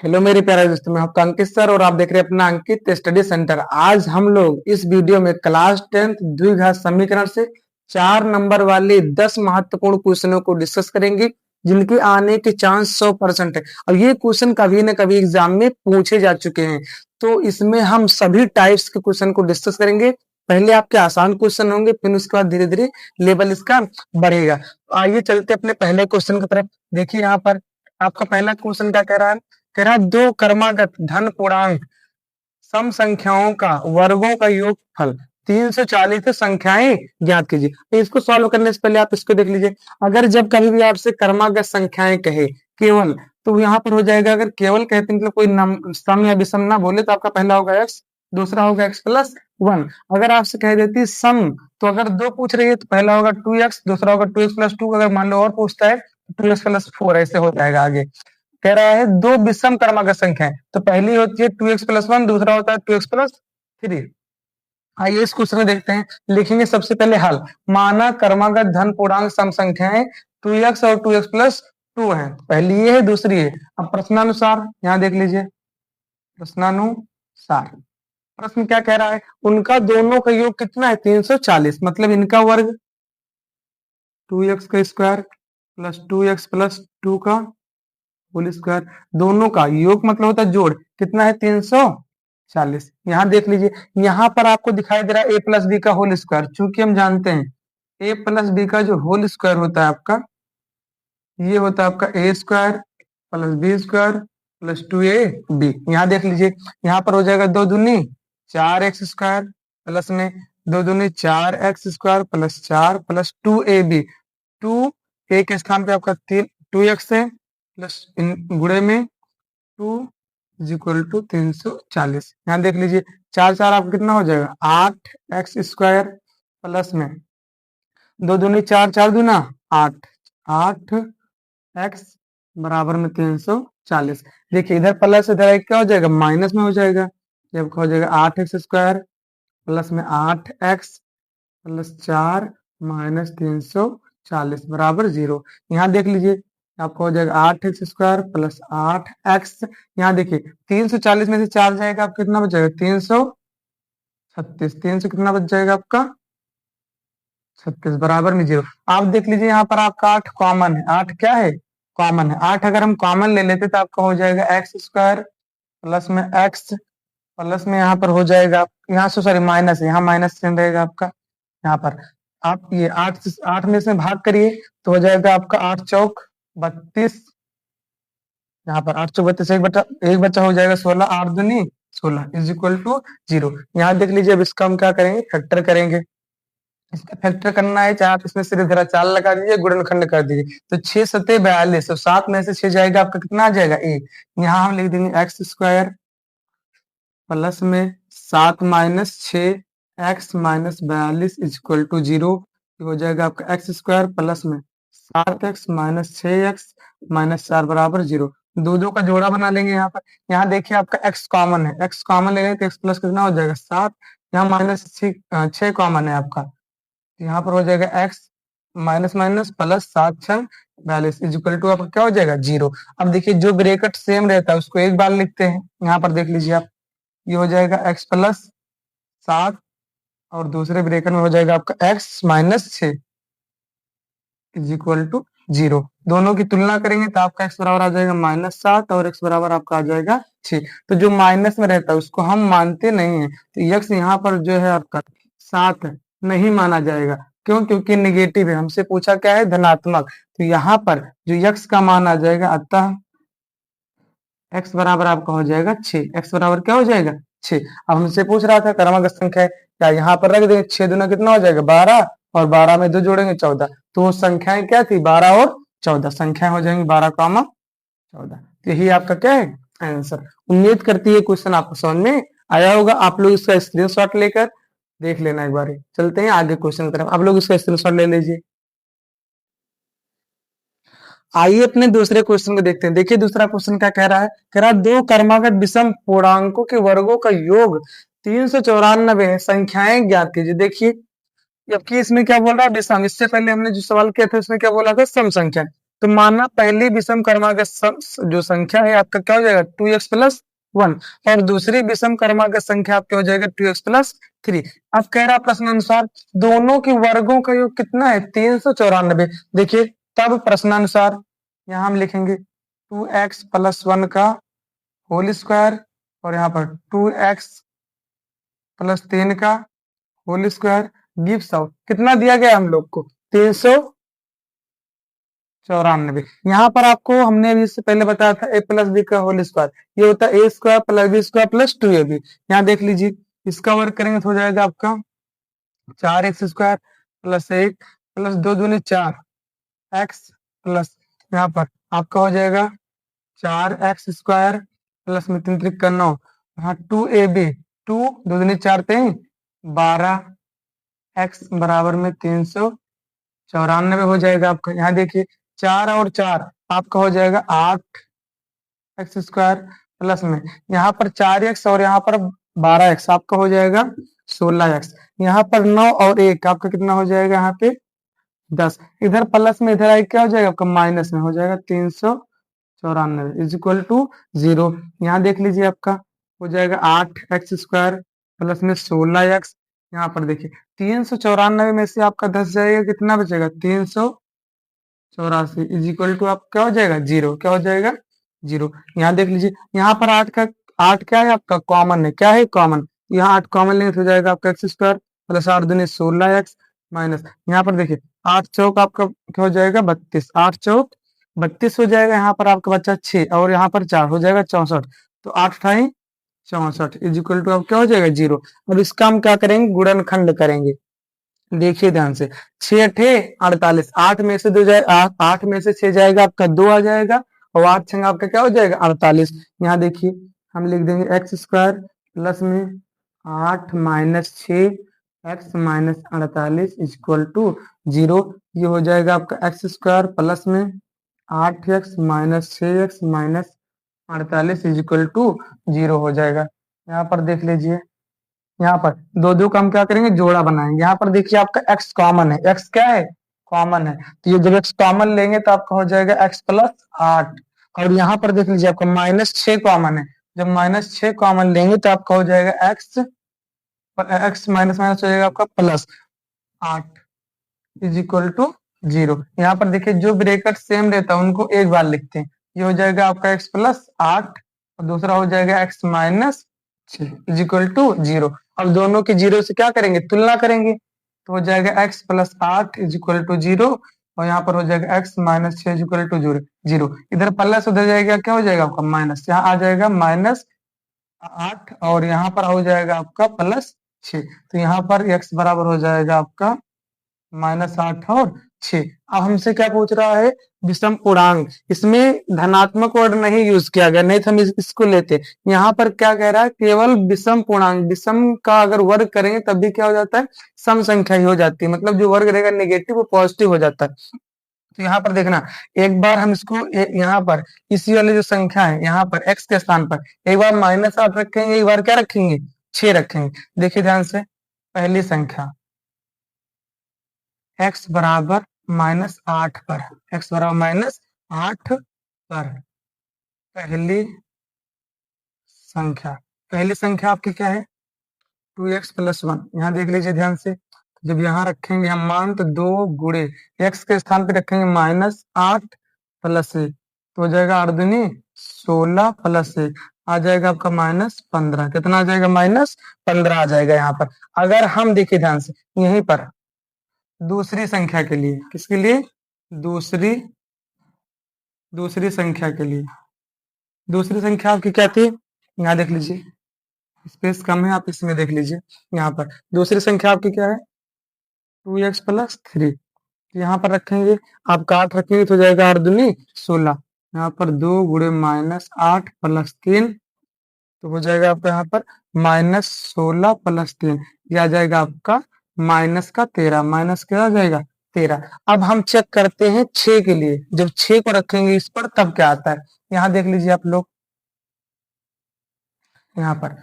Hello मेरे प्यारे दोस्तों, मैं आपका अंकित सर और आप देख रहे हैं अपना अंकित स्टडी सेंटर। आज हम लोग इस वीडियो में क्लास 10th द्विघात समीकरण से 4 नंबर वाले 10 महत्वपूर्ण क्वेश्चनों को डिस्कस करेंगे जिनके आने के चांस 100% है। और ये क्वेश्चन कभी न कभी एग्जाम में पूछे जा चुके हैं, तो इसमें हम सभी टाइप्स के क्वेश्चन को डिस्कस करेंगे। पहले आपके आसान क्वेश्चन होंगे, फिर उसके बाद धीरे धीरे लेवल इसका बढ़ेगा। आइए चलते अपने पहले क्वेश्चन की तरफ। देखिए यहाँ पर आपका पहला क्वेश्चन क्या कह रहा है। कह रहा है दो क्रमागत धन पूर्णांक सम संख्याओं का वर्गों का योगफल 340 संख्याएं ज्ञात कीजिए। तो इसको सॉल्व करने से पहले आप इसको देख लीजिए। अगर जब कभी भी आपसे क्रमागत संख्याएं कहे केवल, तो यहाँ पर हो जाएगा, अगर केवल कहते मतलब कोई सम या विषम ना बोले तो आपका पहला होगा x, दूसरा होगा x+1। अगर आपसे कह देती सम, तो अगर दो पूछ रही है तो पहला होगा 2x, दूसरा होगा 2x+2। अगर मान लो और पूछता है तो 2x+4 ऐसे हो जाएगा आगे। कह रहा है दो विषम क्रमागत संख्या है, तो पहली होती है 2x+1, दूसरा होता है 2x+3। आइए इस क्वेश्चन में देखते हैं। लिखेंगे सबसे पहले हल। माना क्रमागत धन पूर्णांक सम संख्याएं 2x और 2x+2 है। पहली ये है, दूसरी है। अब प्रश्नानुसार यहाँ देख लीजिए। प्रश्नानुसार प्रश्न क्या कह रहा है, उनका दोनों का योग कितना है 340, मतलब इनका वर्ग 2x² + 2x+2 का होल स्क्वायर, दोनों का योग मतलब होता है जोड़, कितना है 340। यहाँ देख लीजिए, यहाँ पर आपको दिखाई दे रहा है a+b का होल स्क्वायर। चूंकि हम जानते हैं a+b का जो होल स्क्वायर होता है आपका, ये होता है आपका a² + b² + 2ab। यहाँ देख लीजिए, यहाँ पर हो जाएगा 2 दूनी 4x² प्लस में 2 दूनी 4x² + 4 + 2ab। 2 के स्थान पे आपका 2x है, प्लस गुणे में 2 = 340। यहाँ देख लीजिए, 4 4 आपका कितना हो जाएगा 8x² प्लस में 2 दूनी 4 4 दूना 8 8x बराबर में 340। देखिए इधर प्लस, इधर क्या हो जाएगा माइनस में हो जाएगा। जब हो जाएगा 8x² प्लस में 8x + 4 - 340 बराबर 0। यहाँ देख लीजिए, आपको हो जाएगा 8x² + 8x। यहाँ देखिए 340 में से 4 जाएगा, आप कितना बच जाएगा 336। 300 कितना बच जाएगा आपका 36 बराबर में 0। आप देख लीजिए, यहाँ पर आपका 8 कॉमन है। 8 क्या है कॉमन है। 8 अगर हम कॉमन ले लेते तो आपका हो जाएगा x² प्लस में x प्लस में यहाँ पर हो जाएगा, यहाँ से सॉरी माइनस है, यहाँ माइनस चिन्ह रहेगा आपका। यहाँ पर आप ये 8 में से भाग करिए तो हो जाएगा आपका 8 चौक 32। यहाँ पर 8 चौक 32, एक बच्चा हो जाएगा 16। 8 दूनी 16 = 0। यहाँ देख लीजिए, अब इसका हम क्या करेंगे फैक्टर करेंगे। इसका फैक्टर करना है, चाहे आप इसमें सीधे धरा 4 लगा दीजिए, गुणनखंड कर दीजिए। तो 6 सत्ते 42, तो 7 में से 6 जाएगा आपका, कितना आ जाएगा 1। यहाँ हम लिख देंगे x² प्लस में 7 - 6 x - 42 = 0। हो जाएगा आपका x² प्लस में 7x - 6x - 4 बराबर 0। दो दो का जोड़ा बना लेंगे यहाँ पर। यहाँ देखिए आपका x कॉमन है, x कॉमन ले लेंगे तो x प्लस कितना हो जाएगा 7। यहाँ -6 कॉमन है आपका, यहाँ पर हो जाएगा x माइनस माइनस प्लस 7 6 42 = आपका क्या हो जाएगा 0। अब देखिए जो ब्रैकेट सेम रहता है उसको एक बार लिखते हैं। यहाँ पर देख लीजिए आप, ये हो जाएगा x + 7 और दूसरे ब्रैकेट में हो जाएगा आपका x - 6 = 0। दोनों की तुलना करेंगे तो आपका x बराबर आ जाएगा -7 और x बराबर आपका आ जाएगा 6। तो जो माइनस में रहता है उसको हम मानते नहीं है, तो x यहाँ पर जो है आपका 7 नहीं माना जाएगा। क्यों? क्योंकि निगेटिव है। हमसे पूछा क्या है धनात्मक, तो यहाँ पर जो x का मान आ जाएगा, अतः x बराबर आपका हो जाएगा 6। x बराबर क्या हो जाएगा 6। अब हमसे पूछ रहा था क्रमागत संख्या है, क्या यहाँ पर रख देंगे 6 दूना कितना हो जाएगा 12 और 12 में 2 जोड़ेंगे 14। तो वो संख्याएं क्या थी 12 और 14, संख्याएं हो जाएंगी 12, 14। तो यही आपका क्या है आंसर। उम्मीद करती है क्वेश्चन आपको समझ में आया होगा। आप लोग इसका स्क्रीनशॉट लेकर देख लेना एक बार। चलते हैं आगे क्वेश्चन की तरफ, आप लोग इसका स्क्रीनशॉट ले लीजिए। आइए अपने दूसरे क्वेश्चन को देखते हैं। देखिए दूसरा क्वेश्चन क्या कह रहा है। कह रहा है दो क्रमागत विषम पूर्णांकों के वर्गों का योग 394 है, संख्याएं ज्ञात कीजिए। देखिए जबकि इसमें क्या बोल रहा है विषम, इससे पहले हमने जो सवाल किया था उसमें क्या बोला था सम संख्या। तो माना पहली विषम क्रमांक जो संख्या है आपका क्या हो जाएगा 2x प्लस 1 और दूसरी विषम क्रमांक संख्या आपकी हो जाएगा 2x प्लस 3। अब कह रहा प्रश्न अनुसार दोनों के वर्गों का योग कितना है 394। देखिए तब प्रश्नानुसार यहाँ हम लिखेंगे 2x प्लस 1 का होल स्क्वायर और यहाँ पर 2x प्लस 3 का होल स्क्वायर गिव्स आउट कितना दिया गया हम लोग को 394। यहाँ पर आपको हमने अभी इससे पहले बताया था a प्लस बी का होल स्क्वायर ये होता है a square plus B square plus 2ab। यहाँ देख लीजिए इसका वर्ग करेंगे तो हो जाएगा आपका 4x स्क्वायर प्लस 1 प्लस 2 दूनी 4 x प्लस यहाँ पर आपका हो जाएगा 4x स्क्वायर प्लस में 3 त्रिक का 9 यहाँ 2ab 2 2 दूनी 4 3 12 x बराबर में 394 हो जाएगा आपका। यहाँ देखिए 4 और 4 आपका हो जाएगा 8x स्क्वायर प्लस में यहाँ पर 4x और यहाँ पर 12x आपका हो जाएगा 16x। यहाँ पर 9 और 1 आपका कितना हो जाएगा यहाँ पे 10। इधर प्लस में इधर आई क्या हो जाएगा आपका माइनस में हो जाएगा 394 इज इक्वल टू 0। यहाँ देख लीजिए आपका हो जाएगा 8x स्क्वायर प्लस में 16x। यहाँ पर देखिए 394 में से आपका 10 जाएगा कितना बचेगा 384 इज इक्वल टू आप क्या हो जाएगा 0। क्या हो जाएगा 0। यहाँ देख लीजिए यहाँ पर 8 क्या है आपका कॉमन है। क्या है कॉमन यहाँ 8 कॉमन लेंगे तो हो जाएगा आपका x स्क्वायर प्लस 8 दूनी 16x माइनस यहाँ पर देखिए 8 चौक आपका क्या हो जाएगा 32 8 चौक 32 हो जाएगा। यहाँ पर आपका बच्चा 6 और यहाँ पर 4 हो जाएगा 64 तो 8 अठाई 64 इज इक्वल टू आप क्या हो जाएगा 0। अब इसका हम क्या करेंगे गुणनखंड करेंगे। देखिए ध्यान से 6 अठे 48 8 में से 2 जाए 8 में से 6 जाएगा आपका 2 आ जाएगा और 8 छंग आपका क्या हो जाएगा 48। यहाँ देखिए हम लिख देंगे x स्क्वायर प्लस में 8 minus 6 x minus 48 equal to 0। ये हो जाएगा आपका x स्क्वायर प्लस में 8x minus 6x minus 48 equal to 0 हो जाएगा। यहाँ पर देख लीजिए यहाँ पर दो दो का हम क्या करेंगे जोड़ा बनाएंगे। यहाँ पर देखिए आपका x कॉमन है। x क्या है कॉमन है तो ये जब x कॉमन लेंगे तो आपका हो जाएगा x प्लस 8 और यहाँ पर देख लीजिए आपका माइनस 6 कॉमन है। जब माइनस 6 कॉमन लेंगे तो आपका हो जाएगा x माइनस माइनस हो जाएगा आपका प्लस 8 इज इक्वल टू 0। यहाँ पर देखिए जो ब्रैकेट सेम रहता है उनको एक बार लिखते हैं। ये हो जाएगा आपका x प्लस 8 और दूसरा हो जाएगा x minus 6 is equal to 0। अब दोनों के 0 से क्या करेंगे तुलना करेंगे तो हो जाएगा x plus 8 is equal to 0 और यहाँ पर हो जाएगा x minus 6 is equal to 0। इधर प्लस उधर जाएगा क्या हो जाएगा आपका माइनस। यहाँ आ जाएगा माइनस 8 और यहाँ पर हो जाएगा आपका प्लस 6 तो यहाँ पर x बराबर हो जाएगा आपका माइनस 8 और 6। अब हमसे क्या पूछ रहा है विषम पूर्णांक। इसमें धनात्मक वर्ड नहीं यूज किया गया नहीं तो हम इसको लेते। यहाँ पर क्या कह रहा है केवल विषम पूर्णांक। विषम का अगर वर्ग करेंगे तब भी क्या हो जाता है सम संख्या ही हो जाती है। मतलब जो वर्ग रहेगा नेगेटिव वो पॉजिटिव हो जाता है। तो यहाँ पर देखना एक बार हम इसको यहाँ पर इसी वाली जो संख्या है यहाँ पर x के स्थान पर एक बार माइनस 8 रखेंगे एक बार क्या रखेंगे 6 रखेंगे। देखिए ध्यान से पहली संख्या x बराबर माइनस 8 पर x बराबर माइनस 8 पर पहली संख्या आपकी क्या है 2x प्लस 1। यहाँ देख लीजिए ध्यान से जब यहाँ रखेंगे हम मान तो 2 गुणे x के स्थान पे रखेंगे माइनस 8 प्लस 1 तो हो जाएगा 8 दूनी 16 प्लस 1 आ जाएगा आपका माइनस 15। कितना आ जाएगा माइनस 15 आ जाएगा। यहाँ पर अगर हम देखिए ध्यान से यहीं पर दूसरी संख्या के लिए किसके लिए दूसरी संख्या के लिए दूसरी संख्या आपकी क्या थी यहाँ देख लीजिए स्पेस कम है आप इसमें देख लीजिए। यहाँ पर दूसरी संख्या आपकी क्या है 2x प्लस 3 यहाँ पर रखेंगे आप 8 रखेंगे तो हो जाएगा 8 दूनी 16। यहाँ पर 2 गुणे माइनस 8 प्लस 3 तो हो जाएगा आपका यहाँ पर माइनस 16 प्लस 3 ये आ जाएगा आपका माइनस का 13 माइनस क्या आ जाएगा 13। अब हम चेक करते हैं 6 के लिए जब 6 को रखेंगे इस पर तब क्या आता है। यहाँ देख लीजिए आप लोग यहाँ पर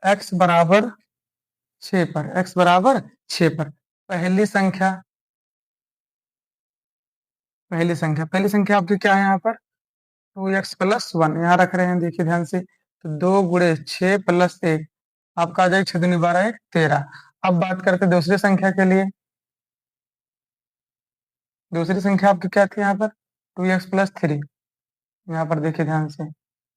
x बराबर 6 पर x बराबर 6 पर पहली संख्या पहली संख्या आपकी क्या है यहाँ पर 2x प्लस 1 यहाँ रख रहे हैं, देखिए ध्यान से। तो 2 × 6 + 1 आपका आ जाएगा 6 दूनी 12 1 13। अब बात करते हैं दूसरी संख्या के लिए। दूसरी संख्या आपकी क्या थी यहाँ पर 2x + 3। यहाँ पर देखिए ध्यान से, ये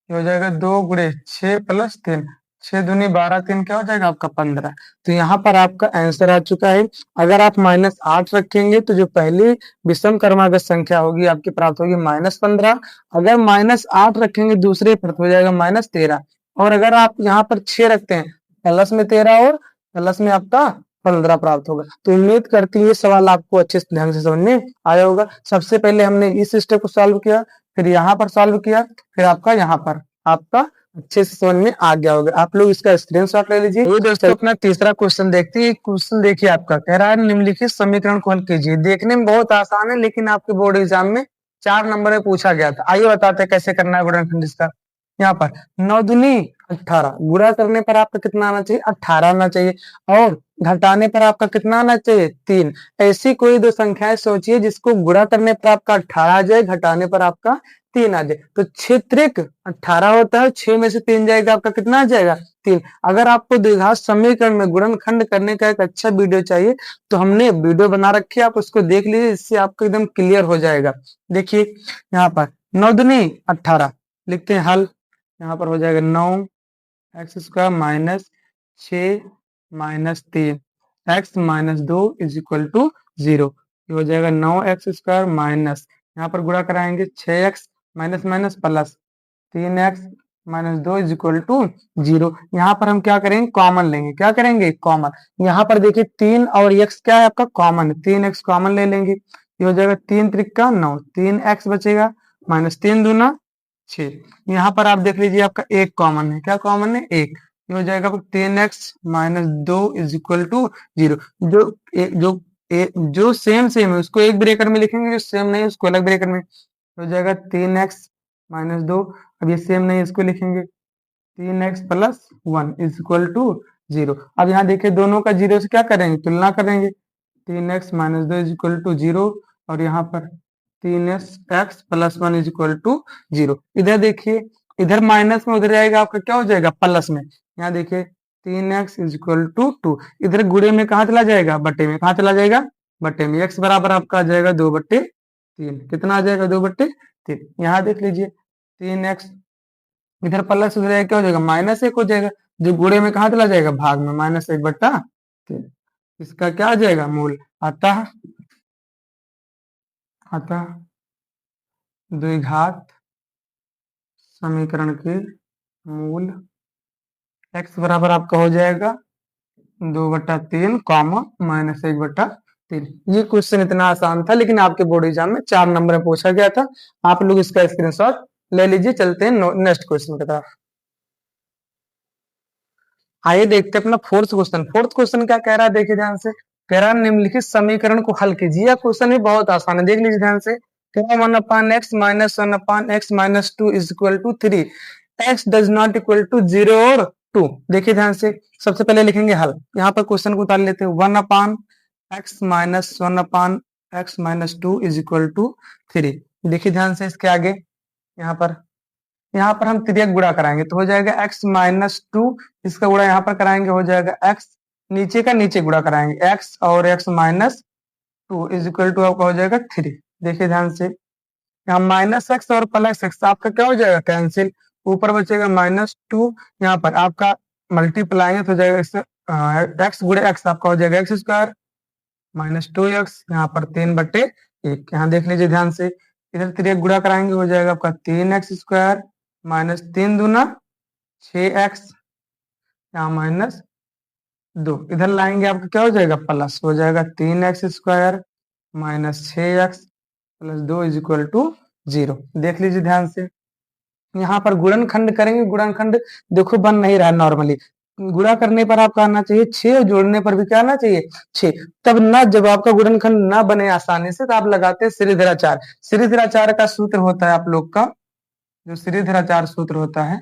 हो जाएगा 2 × 6 + 3, 6 दूनी 12 3 क्या हो जाएगा आपका 15। तो यहाँ पर आपका आंसर आ चुका है। अगर आप -8 रखेंगे तो जो पहली विषम क्रमागत संख्या होगी आपकी प्राप्त होगी -15। अगर -8 रखेंगे दूसरे पर तो हो जाएगा -13। और अगर आप यहाँ पर 6 रखते हैं प्लस में 13 और प्लस में आपका 15 प्राप्त होगा। तो उम्मीद करती हूँ ये सवाल आपको अच्छे ढंग से समझ में आया होगा। सबसे पहले हमने इस स्टेप को सॉल्व किया, फिर यहाँ पर सॉल्व किया, फिर आपका यहाँ पर आपका अच्छे से समझ में आ गया होगा। आप लोग इसका स्क्रीनशॉट ले लीजिए। ये दोस्तों अपना तीसरा क्वेश्चन देखते हैं। क्वेश्चन देखिए आपका कह रहा है निम्नलिखित समीकरण को हल कीजिए। देखने में बहुत आसान है लेकिन आपके बोर्ड एग्जाम में 4 नंबर में पूछा गया था। आइए बताते हैं कैसे करना है गुणनखंड इसका। यहाँ पर 9 दूनी 18 गुणा करने पर आपका कितना आना चाहिए 18 आना चाहिए, और घटाने पर आपका कितना आना चाहिए 3। ऐसी कोई दो संख्याएं सोचिए जिसको गुणा करने पर आपका 18 आ जाए, घटाने पर आपका 3 आ जाए। तो 6 × 18 होता है, 6 में से 3 जाएगा आपका कितना आ जाएगा 3। अगर आपको द्विघात समीकरण में गुणनखंड करने का एक अच्छा वीडियो चाहिए तो हमने वीडियो बना रखी है, आप उसको देख लीजिए, इससे आपको एकदम क्लियर हो जाएगा। देखिए यहाँ पर 9 दूनी 18 लिखते हैं हल। यहाँ पर हो जाएगा 9x² - 6 - 3 x - 2 = 0। ये हो जाएगा 9x² माइनस, यहाँ पर गुणा कराएंगे 6x minus minus plus 3x - 2 = 0। यहाँ पर हम क्या करेंगे कॉमन लेंगे। क्या करेंगे कॉमन। यहाँ पर देखिए 3 और x क्या है आपका कॉमन है, 3x कॉमन ले लेंगे। ये हो जाएगा 3 × 9 3x बचेगा -3 दूना 6। यहाँ पर आप देख लीजिए आपका एक कॉमन है। क्या कॉमन है 1। ये हो जाएगा 3x - 2 = 0। जो सेम है उसको एक ब्रेकर में लिखेंगे, जो सेम नहीं है उसको अलग ब्रेकर में। हो जाएगा 3x - 2। अब ये सेम नहीं है इसको लिखेंगे 3x + 1 = 0। अब यहाँ देखिए दोनों का 0 से क्या करेंगे तुलना करेंगे। 3x - 2 = 0 और यहाँ पर 3x + 1 = 0। इधर देखिए इधर माइनस में उधर जाएगा आपका क्या हो जाएगा प्लस में। यहाँ देखिए 3x = 2। इधर गुणे में कहाँ चला जाएगा बटे में। कहाँ चला जाएगा बटे में। x बराबर आपका आ जाएगा 2/3। कितना आ जाएगा 2/3। यहाँ देख लीजिए 3x इधर प्लस उधर जाएगा क्या हो जाएगा -1 हो जाएगा। जो गुणे में कहाँ चला जाएगा भाग में -1/3। इसका क्या आ जाएगा मूल। अतः द्विघात समीकरण के मूल x बराबर आपका हो जाएगा 2/3 कॉमा -1/3। ये क्वेश्चन इतना आसान था लेकिन आपके बोर्ड एग्जाम में 4 नंबर में पूछा गया था। आप लोग इसका स्क्रीनशॉट ले लीजिए। चलते हैं नेक्स्ट क्वेश्चन की तरफ। आइए देखते हैं अपना फोर्थ क्वेश्चन। फोर्थ क्वेश्चन क्या कह रहा है देखिए ध्यान से। कह रहा है निम्नलिखित समीकरण को हल कीजिए। यह क्वेश्चन भी बहुत आसान है, देख लीजिए ध्यान से। कह रहा है 1/x - 1/x - 2 = 3। x does not equal to 0 और 2। देखिए ध्यान से, सबसे पहले लिखेंगे हल। यहाँ पर क्वेश्चन को उतार लेते हैं 1/x - 1/x - 2 = 3। देखिए ध्यान से इसके आगे यहाँ पर हम तिर्यक गुणा कराएंगे तो हो जाएगा x - 2। इसका गुणा यहाँ पर कराएंगे हो जाएगा x, नीचे का नीचे गुणा कराएंगे x और x - 2 = आपका हो जाएगा 3। देखिए ध्यान से यहाँ -x और +x आपका क्या हो जाएगा कैंसिल। ऊपर बचेगा -2। यहाँ पर आपका मल्टीप्लाई तो हो जाएगा इससे x × x आपका हो जाएगा x² -2x यहाँ पर 3/1। यहाँ देख लीजिए ध्यान से, इधर तिर्यक गुणा कराएंगे हो जाएगा आपका 3x² -3 दूना 6x यहाँ -2। इधर लाएंगे आपका क्या हो जाएगा प्लस हो जाएगा 3x² -6x + 2 = 0। देख लीजिए ध्यान से, यहाँ पर गुणनखंड करेंगे। गुणनखंड देखो बन नहीं रहा है नॉर्मली। गुणा करने पर आपका आना चाहिए 6 और जोड़ने पर भी क्या आना चाहिए 6। तब ना जब आपका गुणनखंड ना बने आसानी से तो आप लगाते हैं श्रीधराचार्य। श्रीधराचार्य का सूत्र होता है आप लोग का, जो श्रीधराचार्य सूत्र होता है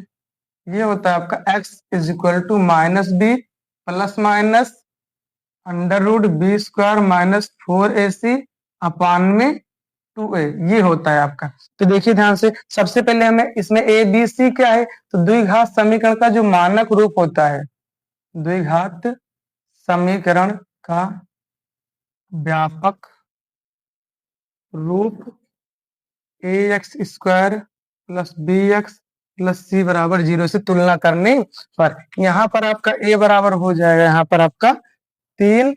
ये होता है आपका x = -b ± √b² - 4ac/2 2a, ये होता है आपका। तो देखिए ध्यान से, सबसे पहले हमें इसमें ए बी सी क्या है, तो द्विघात समीकरण का जो मानक रूप होता है, द्विघात समीकरण का व्यापक रूप A X square plus B X plus C बराबर 0 से तुलना करने पर यहाँ पर आपका ए बराबर हो जाएगा, यहाँ पर आपका 3,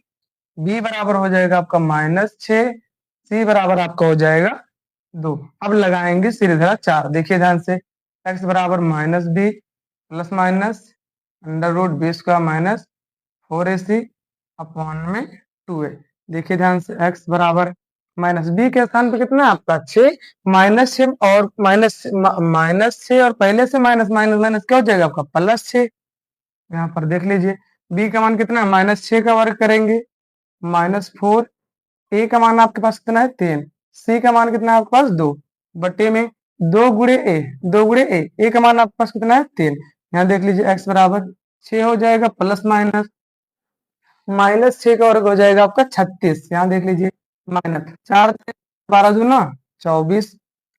बी बराबर हो जाएगा आपका -6, सी बराबर आपका हो जाएगा 2। अब लगाएंगे सीधे 4। देखिए ध्यान से, x बराबर -b plus minus under root B square minus 4ac upon में 2a। देखिए ध्यान से, x बराबर -b के स्थान पे कितना है आपका 6, -6 और -6 और पहले से माइनस माइनस माइनस क्या हो जाएगा आपका +6। यहाँ पर देख लीजिए, b का मान कितना है, -6 का वर्ग करेंगे -4, ए का मान आपके पास कितना है 3, सी का मान कितना है आपके पास 2, बटे में 2 गुणे ए, 2 गुणे ए का मान आपके पास कितना है 3। यहाँ देख लीजिए x बराबर 6 हो जाएगा प्लस माइनस -6 का वर्ग हो जाएगा आपका 36। यहाँ देख लीजिए, माइनस 4 12 दूना 24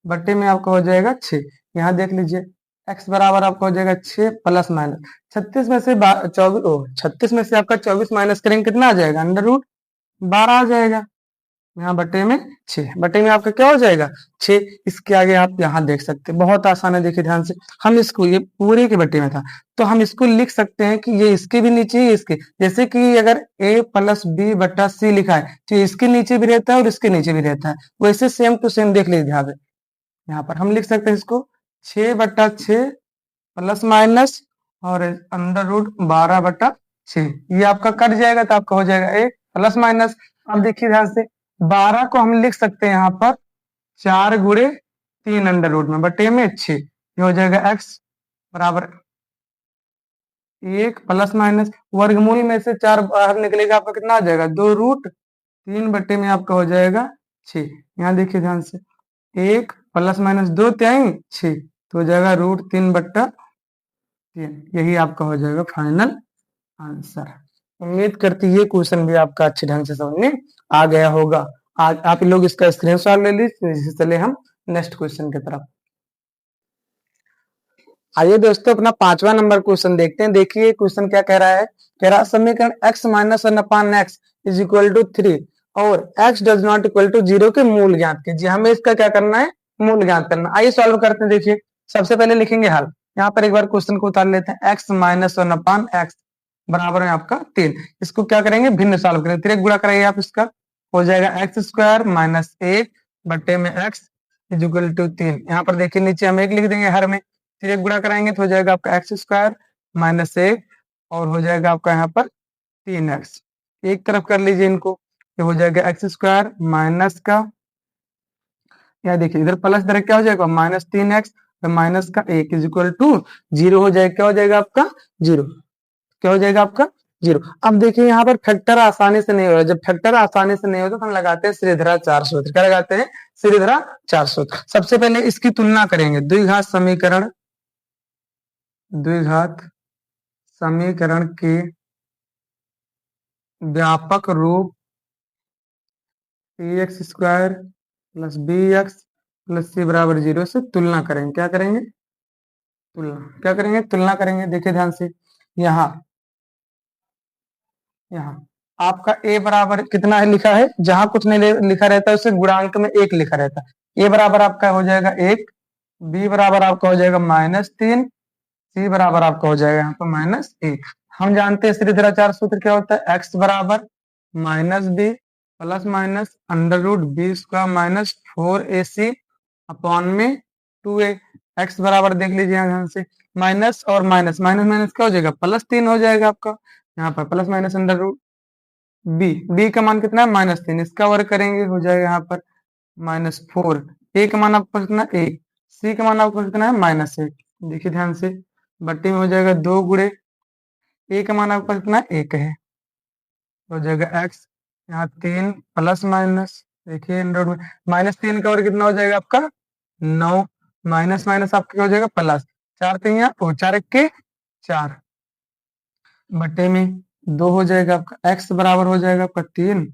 बटे में आपका हो जाएगा 6। यहाँ देख लीजिए, x बराबर आपका हो जाएगा 6 प्लस माइनस 36 में से 24, 36 में से आपका 24 माइनस करेंगे कितना आ जाएगा, अंडर रूट 12 आ जाएगा। यहाँ बटे में 6, बटे में आपका क्या हो जाएगा 6। इसके आगे आप यहाँ देख सकते हैं, बहुत आसान है। देखिए ध्यान से, हम इसको, ये पूरे के बटे में था तो हम इसको लिख सकते हैं कि ये इसके भी नीचे ही इसके, जैसे कि अगर a प्लस बी बटा सी लिखा है तो इसके नीचे भी रहता है और इसके नीचे भी रहता है, वैसे सेम टू सेम देख लीजिए। यहाँ पर हम लिख सकते हैं इसको 6/6 प्लस माइनस और अंडर रूट 12/6, ये आपका कट जाएगा तो आपका हो जाएगा a प्लस माइनस। अब देखिए ध्यान से, 12 को हम लिख सकते हैं यहाँ पर 4 गुणे 3 अंडर रूट में बटे में 6, ये हो जाएगा x बराबर 1 प्लस माइनस वर्गमूल में से 4 बाहर निकलेगा, आपका कितना आ जाएगा 2√3 बटे में आपका हो जाएगा 6। यहाँ देखिए ध्यान से, 1 प्लस माइनस 2 3 6 तो हो जाएगा √3/3, यही आपका हो जाएगा फाइनल आंसर। उम्मीद करती है ये क्वेश्चन भी आपका अच्छे ढंग से समझ में आ गया होगा। आज आप लोग इसका स्क्रीनशॉट ले लीजिए। चले हम नेक्स्ट क्वेश्चन की तरफ। आइए दोस्तों, अपना 5वां नंबर क्वेश्चन देखते हैं। देखिए क्वेश्चन क्या कह रहा है, कह रहा समीकरण x minus 1/x is equal to 3 और x does not equal to 0 के मूल ज्ञात कीजिए। हमें इसका क्या करना है, मूल ज्ञात करना। आइए सॉल्व करते हैं। देखिए सबसे पहले लिखेंगे हल। यहाँ पर एक बार क्वेश्चन को उतार लेते हैं। x माइनस 1/x बराबर है आपका 3। इसको क्या करेंगे, भिन्न सॉल्व करेंगे, तिरक गुणा करेंगे आप, इसका हो जाएगा x स्क्वायर माइनस 1 बटे में x इज इक्वल टू 3। यहाँ पर देखिए नीचे हम 1 लिख देंगे हर में, फिर 1 गुणा कराएंगे तो हो जाएगा आपका x स्क्वायर माइनस 1 और हो जाएगा आपका यहाँ पर 3x। एक तरफ कर लीजिए इनको, ये हो जाएगा x स्क्वायर माइनस का, यहाँ देखिए इधर प्लस इधर क्या हो जाएगा -3x माइनस का 1 इज इक्वल टू 0 हो जाएगा। क्या हो जाएगा आपका 0, क्या हो जाएगा आपका 0। अब देखिए यहाँ पर फैक्टर आसानी से नहीं हो रहा। जब फैक्टर आसानी से नहीं होता तो हम लगाते हैं श्रीधराचार्य सूत्र। क्या लगाते हैं, श्रीधराचार्य सूत्र। सबसे पहले इसकी तुलना करेंगे, द्विघात समीकरण, द्विघात समीकरण के व्यापक रूप ax square plus bx plus c बराबर 0 से तुलना करेंगे। क्या करेंगे, तुलना, क्या करेंगे, तुलना करेंगे। देखिए ध्यान से, यहाँ आपका a बराबर कितना है लिखा है, जहां कुछ नहीं लिखा रहता है उसे गुणांक में 1 लिखा रहता है। a बराबर आपका हो जाएगा 1, b बराबर आपका हो जाएगा -3, c बराबर आपका हो जाएगा यहाँ पर -1। हम जानते हैं श्रीधराचार्य सूत्र क्या होता है, x बराबर -b plus minus under root B square minus 4ac upon में 2a। x बराबर देख लीजिए यहाँ ध्यान से, माइनस और माइनस माइनस माइनस क्या हो जाएगा +3 हो जाएगा आपका, यहाँ पर plus minus under root b का मान कितना है -3, इसका वर्ग करेंगे हो जाएगा यहाँ पर -4। a का मान आपको कितना 1, c का मान आपको कितना है -1। देखिए ध्यान से, बट्टी में हो जाएगा 2 गुणे a का मान आपका कितना 1 है, हो जाएगा x यहाँ 3 प्लस माइनस, देखिए अंडर रूट -3 का वर्ग कितना हो जाएगा आपका 9, माइनस माइनस आपका क्या हो जाएगा प्लस, 4 3 4 1 के 4 बटे में 2 हो जाएगा आपका। x बराबर हो जाएगा आपका 3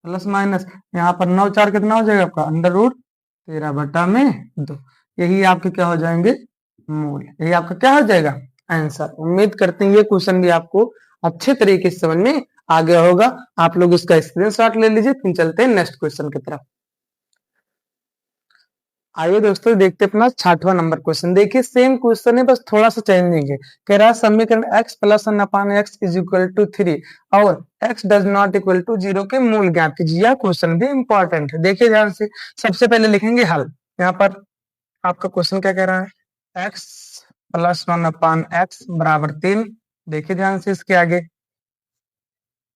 प्लस माइनस यहाँ पर 9 4 कितना हो जाएगा आपका अंडर रूट 13 बटा में 2, यही आपके क्या हो जाएंगे मूल, यही आपका क्या हो जाएगा आंसर। उम्मीद करते हैं ये क्वेश्चन भी आपको अच्छे तरीके से समझ में आ गया होगा। आप लोग इसका स्क्रीनशॉट ले लीजिए, फिर चलते हैं नेक्स्ट क्वेश्चन की तरफ। आइए दोस्तों देखते हैं अपना 60वां नंबर क्वेश्चन। देखिए सेम क्वेश्चन है, बस थोड़ा सा चेंजिंग है। कह रहा है समीकरण x plus 1/x is equal to 3 और x does not equal to 0 के मूल ज्ञात कीजिए। यह क्वेश्चन भी इंपॉर्टेंट है, देखिए ध्यान से। सबसे पहले लिखेंगे हल। यहाँ पर आपका क्वेश्चन क्या कह रहा है, x प्लस 1/x बराबर 3। देखिए ध्यान से इसके आगे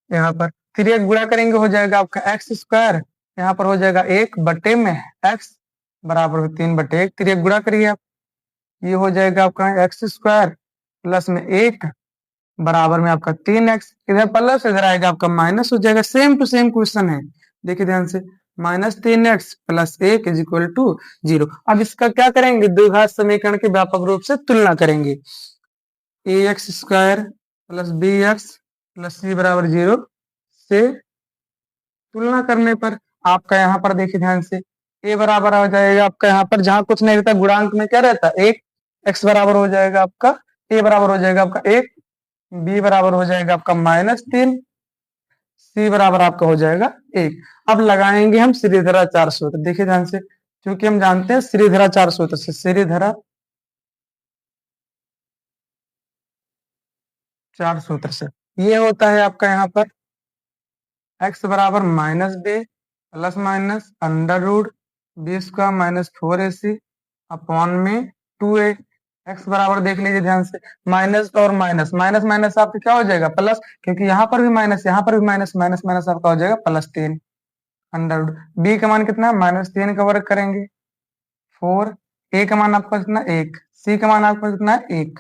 यहाँ पर 3 गुणा करेंगे हो जाएगा आपका एक्स स्क्वायर, यहाँ पर हो जाएगा 1 बटे में x बराबर 3 बटे 1। 3 गुणा करिए आप, ये हो जाएगा आपका एक्स स्क्वायर प्लस में 1 बराबर में आपका 3x। इधर प्लस इधर आएगा आपका माइनस हो जाएगा। सेम टू सेम क्वेश्चन है, देखिए ध्यान से। -3x plus 1 is equal to 0। अब इसका क्या करेंगे, द्विघात समीकरण के व्यापक रूप से तुलना करेंगे। ax square plus bx plus c बराबर 0 से तुलना करने पर आपका यहाँ पर देखिए ध्यान से a बराबर हो जाएगा आपका, यहाँ पर जहां कुछ नहीं रहता गुणांक में क्या रहता है 1, x बराबर हो जाएगा आपका, a बराबर हो जाएगा आपका 1, b बराबर हो जाएगा आपका -3, c बराबर आपका हो जाएगा 1। अब लगाएंगे हम श्रीधराचार्य सूत्र। देखिए ध्यान से, क्योंकि हम जानते हैं श्रीधराचार्य सूत्र से, श्रीधराचार्य सूत्र से ये होता है आपका यहाँ पर x बराबर -b plus minus under root B square -4ac upon में 2a। x बराबर देख लीजिए ध्यान से, माइनस और माइनस, माइनस माइनस आपका क्या हो जाएगा प्लस, क्योंकि यहाँ पर भी माइनस यहाँ पर भी माइनस, माइनस माइनस आपका हो जाएगा +3 अंडर रूट। b का मान कितना है -3 का वर्ग करेंगे 4, a का मान आपका कितना 1, c का मान आपका कितना है 1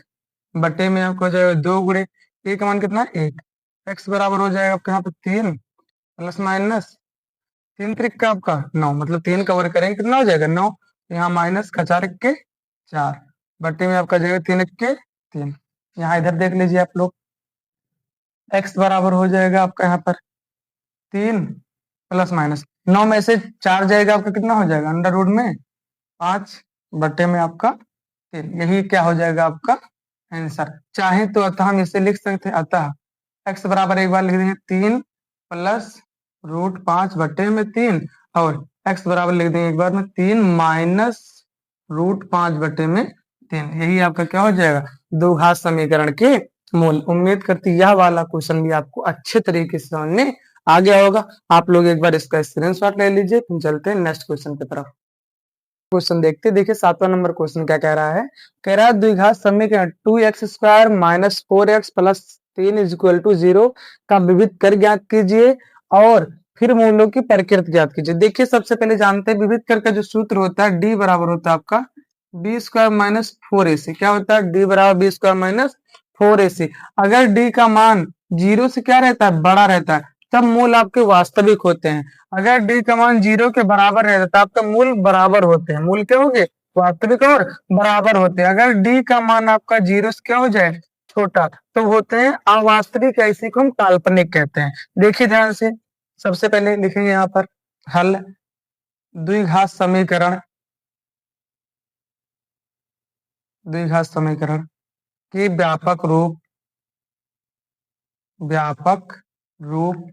बटे में आपका हो जाएगा 2 गुणे a का मान कितना है 1। x बराबर हो जाएगा आपका यहाँ पे 3 प्लस माइनस 3 त्रिक का आपका 9, मतलब 3 कवर करेंगे कितना हो जाएगा 9। यहाँ माइनस का 4 के 4 बटे में आपका जाएगा 3 के 3। यहाँ इधर देख लीजिए आप लोग, x बराबर हो जाएगा आपका यहाँ पर 3 प्लस माइनस 9 में से 4 जाएगा आपका कितना हो जाएगा अंडर रूट में 5 बटे में आपका 3। यही क्या हो जाएगा आपका आंसर। चाहे तो अतः हम इसे लिख सकते हैं, अतः x बराबर एक बार लिख देंगे 3 प्लस रूट 5 बटे में 3 और x बराबर लिख देंगे एक बार में 3 माइनस रूट 5 बटे में 3। यही आपका क्या हो जाएगा द्विघात समीकरण के मूल। उम्मीद करती यह वाला क्वेश्चन भी आपको अच्छे तरीके से समझ में आ गया होगा। आप लोग एक बार इसका स्क्रीनशॉट ले लीजिए, फिर चलते हैं नेक्स्ट क्वेश्चन की तरफ। क्वेश्चन देखते हैं। देखिए 7वां नंबर क्वेश्चन क्या कह रहा है, कह रहा है द्विघात समीकरण 2x square minus 4x plus 3 is equal to 0 का विविध कर ज्ञात कीजिए और फिर मूलों की प्रकृति ज्ञात कीजिए। देखिए सबसे पहले जानते हैं विविध कर का जो सूत्र होता है d बराबर होता है आपका b स्क्वायर माइनस 4ac। क्या होता है d बराबर b स्क्वायर माइनस 4ac। अगर d का मान 0 से क्या रहता है बड़ा रहता है तब मूल आपके वास्तविक होते हैं। अगर d का मान 0 के बराबर रहता है तो आपका मूल बराबर होते हैं। मूल क्या होंगे वास्तविक और बराबर होते हैं। अगर d का मान आपका 0 से क्या हो जाए छोटा तो होते हैं अवास्तविक, ऐसे को हम काल्पनिक कहते हैं। देखिए ध्यान से, सबसे पहले लिखेंगे यहाँ पर हल। द्विघात समीकरण, द्विघात समीकरण की व्यापक रूप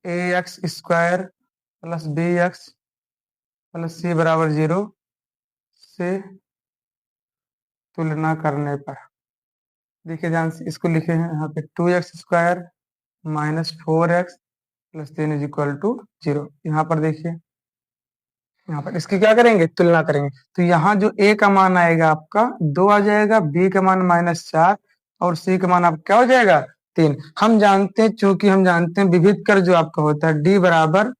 ax square plus bx plus c बराबर 0 से तुलना करने पर, देखिए ध्यान से इसको लिखे हैं यहाँ पे 2x square minus 4x plus 3 is equal to 0। यहाँ पर देखिए, यहाँ पर इसकी क्या करेंगे तुलना करेंगे तो यहाँ जो a का मान आएगा आपका 2 आ जाएगा, b का मान -4 और c का मान आपका क्या हो जाएगा 3। हम जानते हैं, चूंकि हम जानते हैं विविध कर जो आपका होता है d बराबर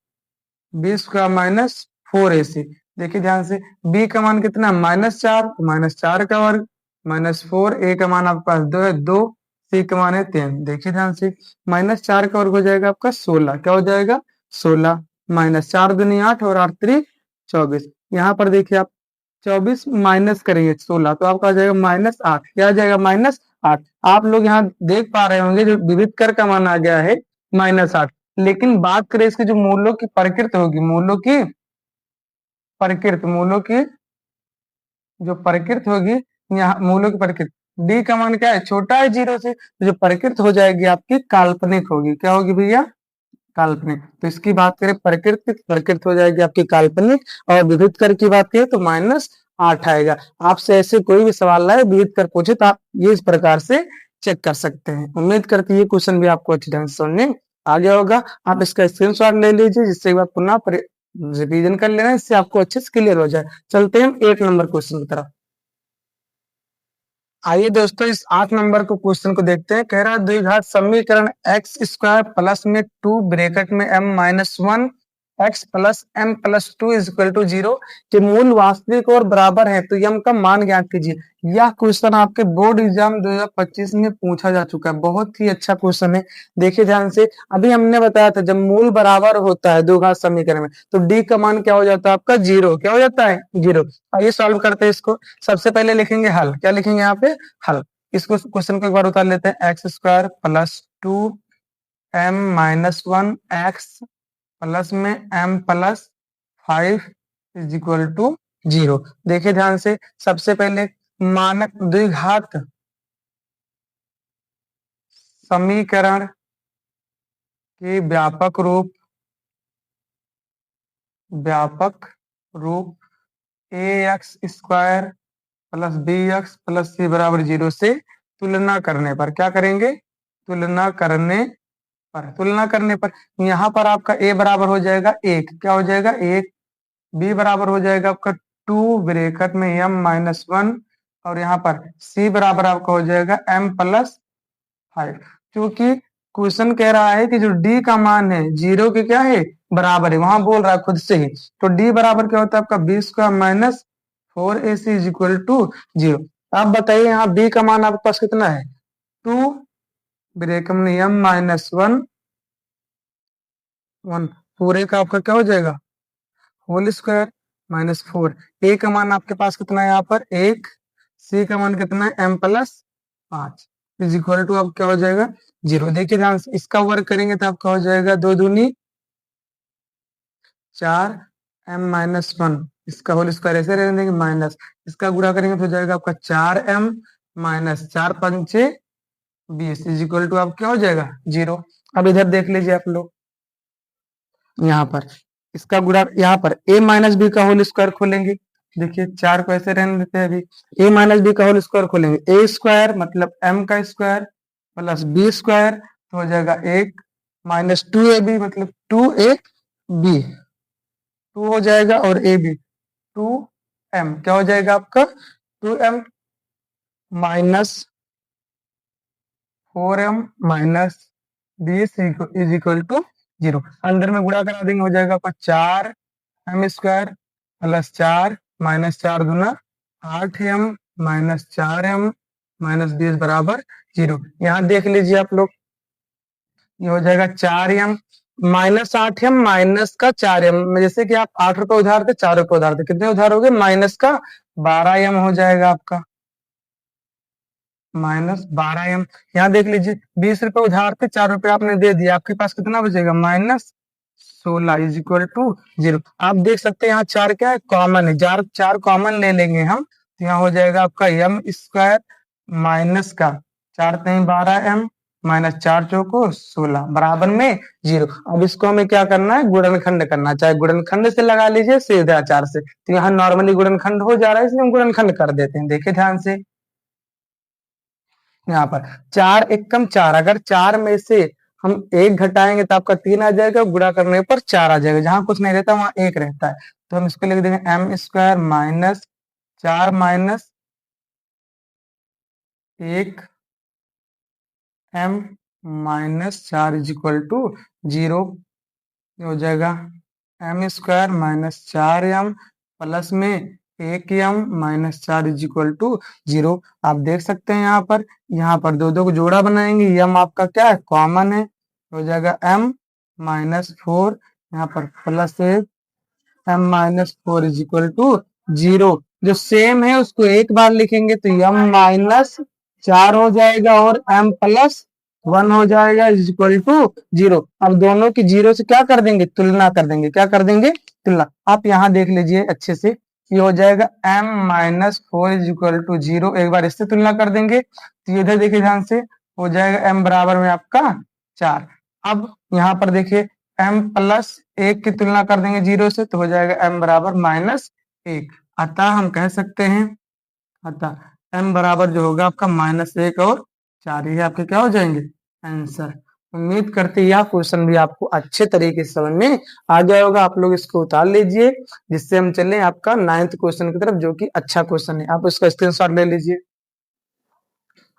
b स्क्वायर माइनस 4ac। देखिए ध्यान से, b का मान कितना -4 तो -4 का वर्ग -4, a का मान आपके पास 2 है 2, c का मान है 3। देखिए ध्यान से, -4 का वर्ग हो जाएगा आपका 16। क्या हो जाएगा 16, -4 दूनी 8 और 8 3 24। यहाँ पर देखिए आप 24 माइनस करेंगे 16 तो आपका आ जाएगा -8। क्या आ जाएगा -8। आप लोग यहाँ देख पा रहे होंगे जो विविध कर का मान आ गया है -8, लेकिन बात करें इसके जो मूल्यों की प्रकृति होगी, मूल्यों की प्रकृति, मूलों की जो प्रकृति होगी, यहाँ मूलों की प्रकृति डी का मान क्या है, छोटा है जीरो से, तो जो प्रकृति हो जाएगी आपकी काल्पनिक होगी। क्या होगी भैया, काल्पनिक। तो इसकी बात करें प्रकृति, प्रकृति हो जाएगी आपकी काल्पनिक, और विविध कर की बात करें तो -8 आएगा। आपसे ऐसे कोई भी सवाल आए विविध कर पूछे तो आप ये इस प्रकार से चेक कर सकते हैं। उम्मीद करती हूँ ये क्वेश्चन भी आपको अच्छी ढंग से समझ में आ गया होगा। आप इसका स्क्रीनशॉट ले लीजिए, जिससे एक बार पुनः रिवीजन कर लेना, इससे आपको अच्छे से क्लियर हो जाए। चलते हैं 8 नंबर क्वेश्चन की तरफ। आइए दोस्तों, इस 8 नंबर को क्वेश्चन को देखते हैं। कह रहा है द्विघात समीकरण एक्स स्क्वायर प्लस में 2 ब्रैकेट में m minus 1 X plus m plus 2 is equal to 0 के मूल वास्तविक और बराबर है, तो m का मान ज्ञात कीजिए। यह क्वेश्चन आपके बोर्ड एग्जाम 2025 में पूछा जा चुका है। बहुत ही अच्छा क्वेश्चन है, देखिए ध्यान से। अभी हमने बताया था जब मूल बराबर होता है द्विघात समीकरण में, तो d का मान क्या हो जाता है आपका, 0। क्या हो जाता है, 0। आइए सॉल्व करते हैं इसको। सबसे पहले लिखेंगे हल। क्या लिखेंगे यहाँ पे, हल। इसको क्वेश्चन को एक बार उतार लेते हैं। X square plus 2 m minus 1 X plus में m plus 5 is equal to 0। देखिए ध्यान से, सबसे पहले मानक द्विघात समीकरण के व्यापक रूप A X square plus B X plus C बराबर 0 से तुलना करने पर क्या करेंगे, तुलना करने पर यहाँ पर आपका a बराबर हो जाएगा 1। क्या हो जाएगा, 1। b बराबर हो जाएगा आपका 2 ब्रैकेट में m माइनस 1, और यहाँ पर c बराबर आपका हो जाएगा m प्लस 5। क्योंकि क्वेश्चन कह रहा है कि जो d का मान है 0 के क्या है, बराबर है, वहां बोल रहा है खुद से ही। तो d बराबर क्या होता है आपका, b square minus 4ac is equal to 0। आप बताइए यहाँ b का मान आपके पास कितना है, 2 ब्रैकेट में m माइनस 1 पूरे का आपका क्या हो जाएगा, होल स्क्वायर माइनस 4। ए का मान आपके पास कितना है यहाँ पर, 1। सी का मान कितना है, m plus 5 is equal to अब क्या हो जाएगा, 0। देखिए ध्यान से, इसका वर्क करेंगे तो आपका हो जाएगा 2 दूनी 4 m माइनस 1, इसका होल स्क्वायर ऐसे रहने देंगे माइनस, इसका गुणा करेंगे तो हो जाएगा आपका 4m माइनस 4 पंचे 20 इज इक्वल टू अब क्या हो जाएगा, 0। अब इधर देख लीजिए आप लोग, यहाँ पर इसका गुणा, यहाँ पर a माइनस बी का होल स्क्वायर खोलेंगे। देखिए 4 को ऐसे रहने देते हैं अभी। a माइनस बी का होल स्क्वायर खोलेंगे, a स्क्वायर मतलब m का स्क्वायर प्लस b स्क्वायर, तो हो जाएगा 1 माइनस 2ab मतलब 2ab 2 हो जाएगा, और ab 2m क्या हो जाएगा आपका, 2m minus 4m minus 20 is equal to 0। अंदर में गुणा करा देंगे, हो जाएगा आपका 4m स्क्वायर प्लस 4 माइनस 4 दूना 8m माइनस 4m माइनस 20 बराबर 0। यहाँ देख लीजिए आप लोग, ये हो जाएगा 4m माइनस 8m माइनस का 4m, जैसे कि आप 8 रुपए उधार थे, 4 रुपए उधार थे, कितने उधार हो गए, माइनस का 12m हो जाएगा आपका, माइनस 12m। यहाँ देख लीजिए 20 रुपए उधार थे, 4 रुपए आपने दे दिया, आपके पास कितना बचेगा, माइनस 16 इज इक्वल टू 0। आप देख सकते हैं यहाँ 4 क्या है, कॉमन है, 4 कॉमन ले लेंगे हम, तो यहाँ हो जाएगा आपका m स्क्वायर माइनस का 4 3 12m माइनस 4 चौको 16 बराबर में 0। अब इसको हमें क्या करना है, गुणनखंड करना, चाहे गुणनखंड से लगा लीजिए सीधे आचार से, तो यहाँ नॉर्मली गुणनखंड हो जा रहा है, इसलिए हम गुणनखंड कर देते हैं। देखिए ध्यान से, यहाँ पर 4 एकम 4, अगर 4 में से हम 1 घटाएंगे तो आपका 3 आ जाएगा, गुणा करने पर 4 आ जाएगा, जहां कुछ नहीं रहता वहां 1 रहता है, तो हम इसको लिख देंगे m square minus 4 minus 1 m minus 4 is equal to 0। हो जाएगा m square minus 4m plus में 1m minus 4 is equal to 0। आप देख सकते हैं यहाँ पर दो को जोड़ा बनाएंगे, m आपका क्या है, कॉमन है, हो जाएगा m माइनस 4, यहाँ पर plus 1 m minus 4 is equal to 0। जो सेम है उसको एक बार लिखेंगे तो m माइनस 4 हो जाएगा, और m प्लस 1 हो जाएगा इज इक्वल टू 0। अब दोनों की 0 से क्या कर देंगे, तुलना कर देंगे। क्या कर देंगे, तुलना। आप यहाँ देख लीजिए अच्छे से, ये हो जाएगा m-4 इज इक्वल टू 0। एक बार इससे तुलना कर देंगे तो ये इधर देखिए ध्यान से, हो जाएगा m बराबर में आपका 4। अब यहाँ पर देखिए m+1 की तुलना कर देंगे 0 से तो हो जाएगा m बराबर -1। अतः हम कह सकते हैं, अतः m बराबर जो होगा आपका -1 और 4, ये आपके क्या हो जाएंगे आंसर। उम्मीद करते हैं यह क्वेश्चन भी आपको अच्छे तरीके से समझ में आ गया होगा। आप लोग इसको उतार लीजिए, जिससे हम चलें आपका 9th क्वेश्चन की तरफ, जो कि अच्छा क्वेश्चन है। आप इसका स्क्रीनशॉट ले लीजिए।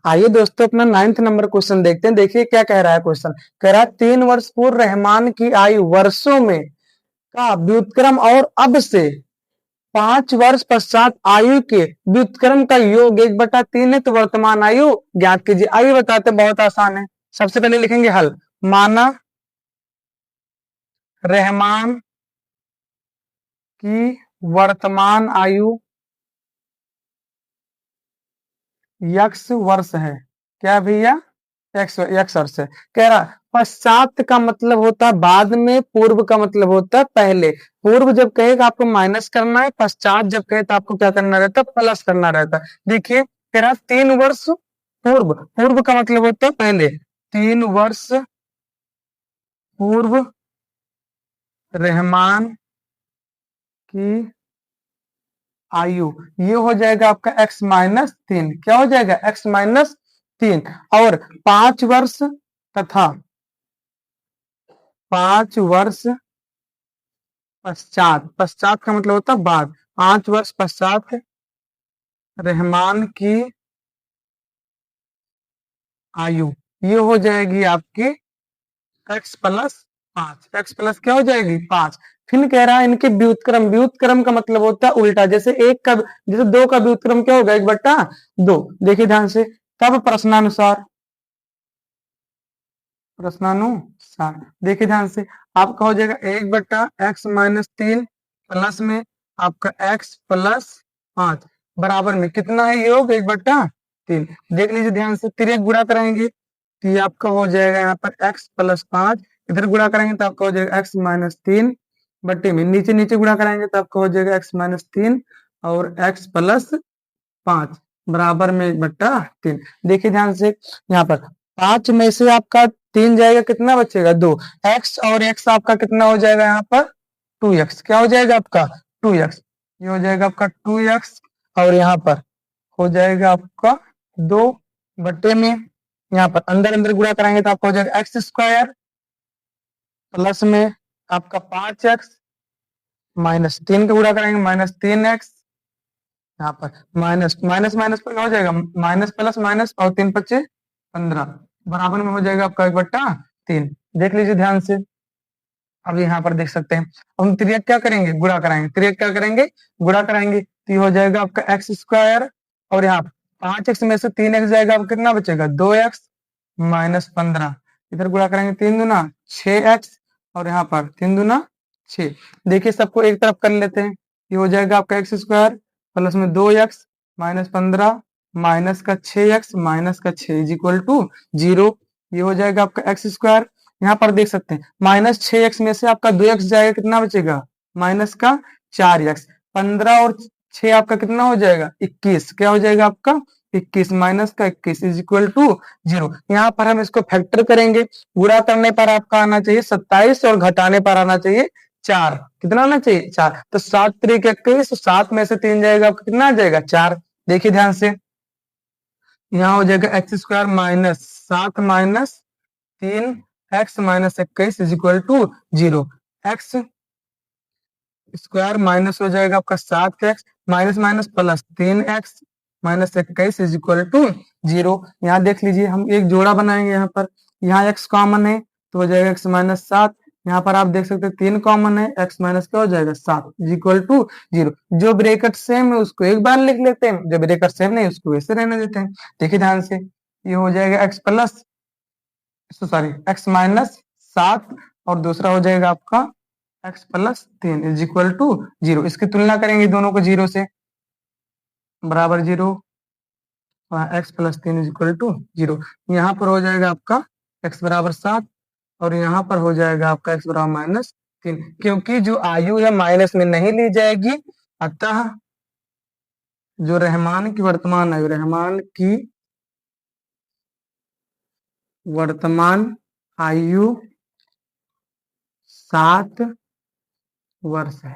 आइए दोस्तों अपना 9th नंबर क्वेश्चन देखते हैं। देखिए क्या कह रहा है क्वेश्चन। कह रहा है 3 वर्ष पूर्व रहमान की आयु वर्षों में का व्युत्क्रम और अब से 5 वर्ष पश्चात आयु के व्युत्क्रम का योग 1/3 है, तो वर्तमान आयु ज्ञात कीजिए। आइए बताते, बहुत आसान है। सबसे पहले लिखेंगे हल। माना रहमान की वर्तमान आयु x वर्ष है। क्या भैया, x वर्ष है। कह रहा पश्चात का मतलब होता है बाद में, पूर्व का मतलब होता है पहले। पूर्व जब कहेगा आपको माइनस करना है, पश्चात जब कहे तो आपको क्या करना रहता है, प्लस करना रहता है। देखिए कह रहा 3 वर्ष पूर्व, पूर्व का मतलब होता है पहले। 3 वर्ष पूर्व रहमान की आयु, ये हो जाएगा आपका x-3। क्या हो जाएगा, x-3। और 5 वर्ष तथा 5 वर्ष पश्चात, पश्चात का मतलब होता है बाद, 5 वर्ष पश्चात रहमान की आयु, ये हो जाएगी आपकी x+5। x प्लस क्या हो जाएगी 5। फिर कह रहा है इनके व्युत्क्रम, व्युत्क्रम का मतलब होता है उल्टा। जैसे 2 का व्युत्क्रम क्या होगा, 1/2। देखिए ध्यान से, तब प्रश्नानुसार, देखिए ध्यान से, आपका हो जाएगा 1/x-3 प्लस में आपका x+5 बराबर में कितना है योग 1/3। देख लीजिए ध्यान से, तिर्यक गुणा कराएंगे तो ये आपका हो जाएगा यहाँ पर x+5, इधर गुणा कराएंगे तो आपका हो जाएगा x-3 बट्टे में, नीचे नीचे गुणा कराएंगे तो आपका हो जाएगा x-3 और x+5 बराबर में 1/3। देखिए ध्यान से, यहाँ पर 5 में से आपका 3 जाएगा, कितना बचेगा 2। x और x आपका कितना हो जाएगा यहाँ पर 2x। क्या हो जाएगा आपका 2x, ये हो जाएगा आपका 2x और यहाँ पर हो जाएगा आपका 2 बट्टे में, यहाँ पर अंदर अंदर गुणा कराएंगे तो आपका हो जाएगा x² प्लस में आपका 5x -3 का गुणा कराएंगे -3x, यहाँ पर माइनस माइनस माइनस पर क्या हो जाएगा, माइनस प्लस माइनस और 3×5 = 15 बराबर में हो जाएगा आपका 1/3। देख लीजिए ध्यान से, अब यहाँ पर देख सकते हैं। अब हम तिर्यक क्या करेंगे, गुणा कराएंगे। तिर्यक क्या करेंगे, गुणा कराएंगे तो ये हो जाएगा आपका x² और यहाँ 5x में से 3x जाएगा, अब कितना बचेगा 2x -15। इधर गुणा करेंगे 3 दूना 6x और यहाँ पर 3 दूना 6। देखिए सबको एक तरफ कर लेते हैं, ये हो जाएगा आपका x² प्लस में 2x -15 माइनस का 6x माइनस का 6 = 0। ये हो जाएगा आपका x²। यहाँ पर देख सकते हैं -6x में से आपका 2x जाएगा, कितना बचेगा माइनस का 4x। 15 और 6 आपका कितना हो जाएगा 21। क्या हो जाएगा आपका 21 माइनस का 21 = 0। यहाँ पर हम इसको फैक्टर करेंगे, गुणा करने पर आपका आना चाहिए 27 और घटाने पर आना चाहिए 4। कितना आना चाहिए 4। तो 7 3 21, 7 में से 3 जाएगा आपका कितना आ जाएगा 4। देखिए ध्यान से, यहाँ हो जाएगा x² -7 -3 x -21 = 0। x² माइनस हो जाएगा आपका 7x minus minus plus 3x -21 = 0। यहाँ देख लीजिए, हम एक जोड़ा बनाएंगे। यहाँ पर यहाँ x कॉमन है तो हो जाएगा x -7। यहाँ पर आप देख सकते हैं 3 कॉमन है, x माइनस क्या हो जाएगा 7 = 0। जो ब्रैकेट सेम है उसको एक बार लिख लेते हैं, जो ब्रैकेट सेम नहीं उसको वैसे रहने देते हैं। देखिए ध्यान से, ये हो जाएगा x -7 और दूसरा हो जाएगा आपका x+3 = 0। इसकी तुलना करेंगे दोनों को 0 से, बराबर 0 x+3 = 0। यहाँ पर हो जाएगा आपका x बराबर 7 और यहाँ पर हो जाएगा आपका x बराबर 3, क्योंकि जो आयु है माइनस में नहीं ली जाएगी, अतः जो रहमान की वर्तमान आयु, रहमान की वर्तमान आयु 7 वर्ष है।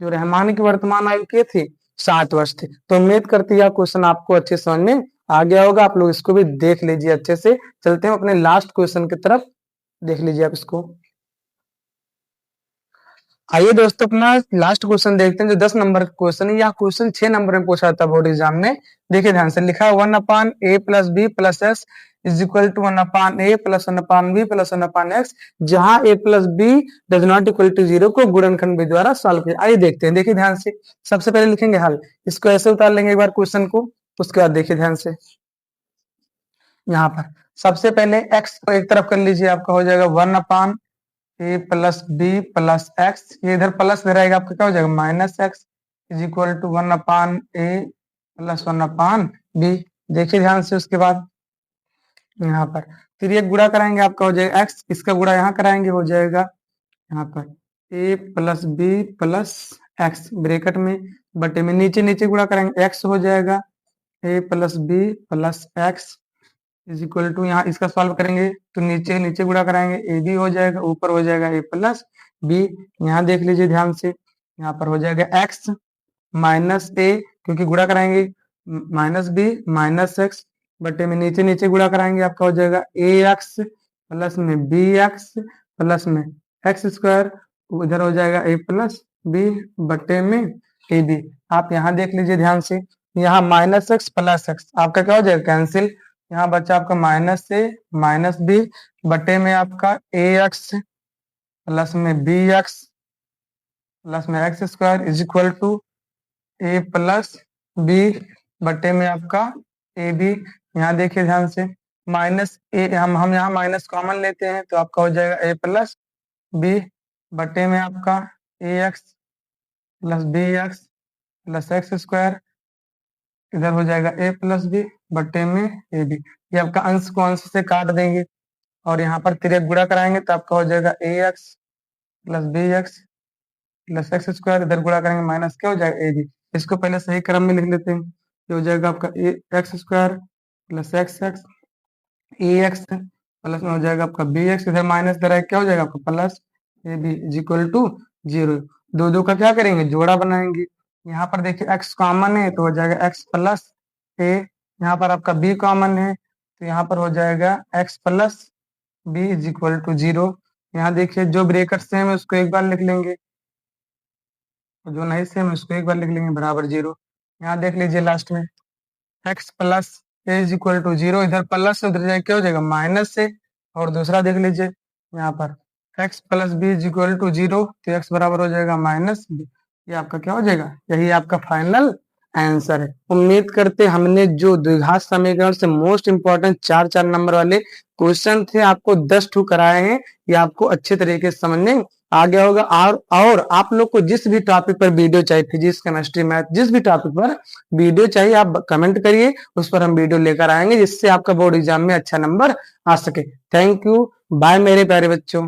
जो रहमान की वर्तमान आयु क्या थी, 7 वर्ष थी। तो उम्मीद करती है क्वेश्चन आपको अच्छे समझ में आ गया होगा। आप लोग इसको भी देख लीजिए अच्छे से। चलते हैं अपने लास्ट क्वेश्चन की तरफ, देख लीजिए आप इसको। आइए दोस्तों अपना लास्ट क्वेश्चन देखते हैं, जो 10 नंबर का क्वेश्चन है। यह क्वेश्चन 6 नंबर में पूछा था बोर्ड एग्जाम में। देखिए ध्यान से, लिखा है 1/a + b + s = 1/a + 1/b + 1/x, जहां a + b does not equal to 0 को गुणनखंड विधि द्वारा सॉल्व किया। आइए देखते हैं। देखिए ध्यान से, सबसे पहले लिखेंगे हल। इसको ऐसे उतार लेंगे एक बार क्वेश्चन को। उसके बाद देखिए ध्यान से, यहाँ पर सबसे पहले x को एक तरफ कर लीजिए, आपका हो जाएगा 1/a + b + x। ये इधर प्लस में रहेगा, आपका क्या हो जाएगा -x = 1/a + 1/b। देखिए ध्यान से, उसके बाद यहाँ पर फिर ये गुणा कराएंगे, आपका हो जाएगा x, इसका गुणा यहाँ कराएंगे, हो जाएगा यहाँ पर a + b + x ब्रैकेट में बटे में नीचे नीचे गुणा करेंगे, x हो जाएगा a + b + x = यहाँ इसका सॉल्व करेंगे तो नीचे नीचे गुणा कराएंगे, ए बी हो जाएगा, ऊपर हो जाएगा a + b। यहाँ देख लीजिए ध्यान से, यहाँ पर हो जाएगा x - a, क्योंकि गुणा कराएंगे -b - x बटे में नीचे नीचे गुणा कराएंगे, आपका हो जाएगा ax प्लस में bx प्लस में x², उधर हो जाएगा a + b बटे में ab। आप यहाँ देख लीजिए ध्यान से, यहाँ -x + x आपका क्या हो जाएगा कैंसिल। यहाँ बचा आपका -a - b बटे में आपका ax प्लस में bx प्लस में x² = a + b बटे में आपका ab। यहाँ देखिए ध्यान से, -a हम यहाँ माइनस कॉमन लेते हैं, तो आपका हो जाएगा a + b बटे में आपका ax + bx + x², इधर हो जाएगा a + b बटे में ab। ये आपका अंश को अंश से काट देंगे और यहाँ पर तिरक गुणा कराएंगे, तो आपका हो जाएगा ax + bx + x², इधर गुणा करेंगे माइनस क्या हो जाएगा ab। इसको पहले सही क्रम में लिख लेते हैं। ये हो जाएगा आपका x² + xx ax प्लस में हो जाएगा आपका bx, इधर माइनस इधर क्या हो जाएगा आपका प्लस ab = 0। दो दो का क्या करेंगे, जोड़ा बनाएंगे। यहाँ पर देखिए x कॉमन है, तो हो जाएगा x + a। यहाँ पर आपका b कॉमन है, तो यहाँ पर हो जाएगा x + b = 0। यहाँ देखिए जो ब्रैकेट सेम है उसको एक बार लिख लेंगे, जो नहीं सेम है उसको एक बार लिख लेंगे, बराबर 0। यहाँ देख लीजिए लास्ट में x + a = 0, इधर प्लस से उधर जाए क्या हो जाएगा माइनस से। और दूसरा देख लीजिए यहाँ पर x + b = 0, तो x बराबर हो जाएगा -b। ये आपका क्या हो जाएगा, यही आपका फाइनल आंसर है। उम्मीद करते हमने जो द्विघात समीकरण से मोस्ट इंपॉर्टेंट 4 नंबर वाले क्वेश्चन थे आपको 10 ठू कराए हैं, ये आपको अच्छे तरीके से समझने आ गया होगा। और आप लोग को जिस भी टॉपिक पर वीडियो चाहिए, फिजिक्स केमिस्ट्री मैथ, जिस भी टॉपिक पर वीडियो चाहिए आप कमेंट करिए, उस पर हम वीडियो लेकर आएंगे जिससे आपका बोर्ड एग्जाम में अच्छा नंबर आ सके। थैंक यू, बाय मेरे प्यारे बच्चों।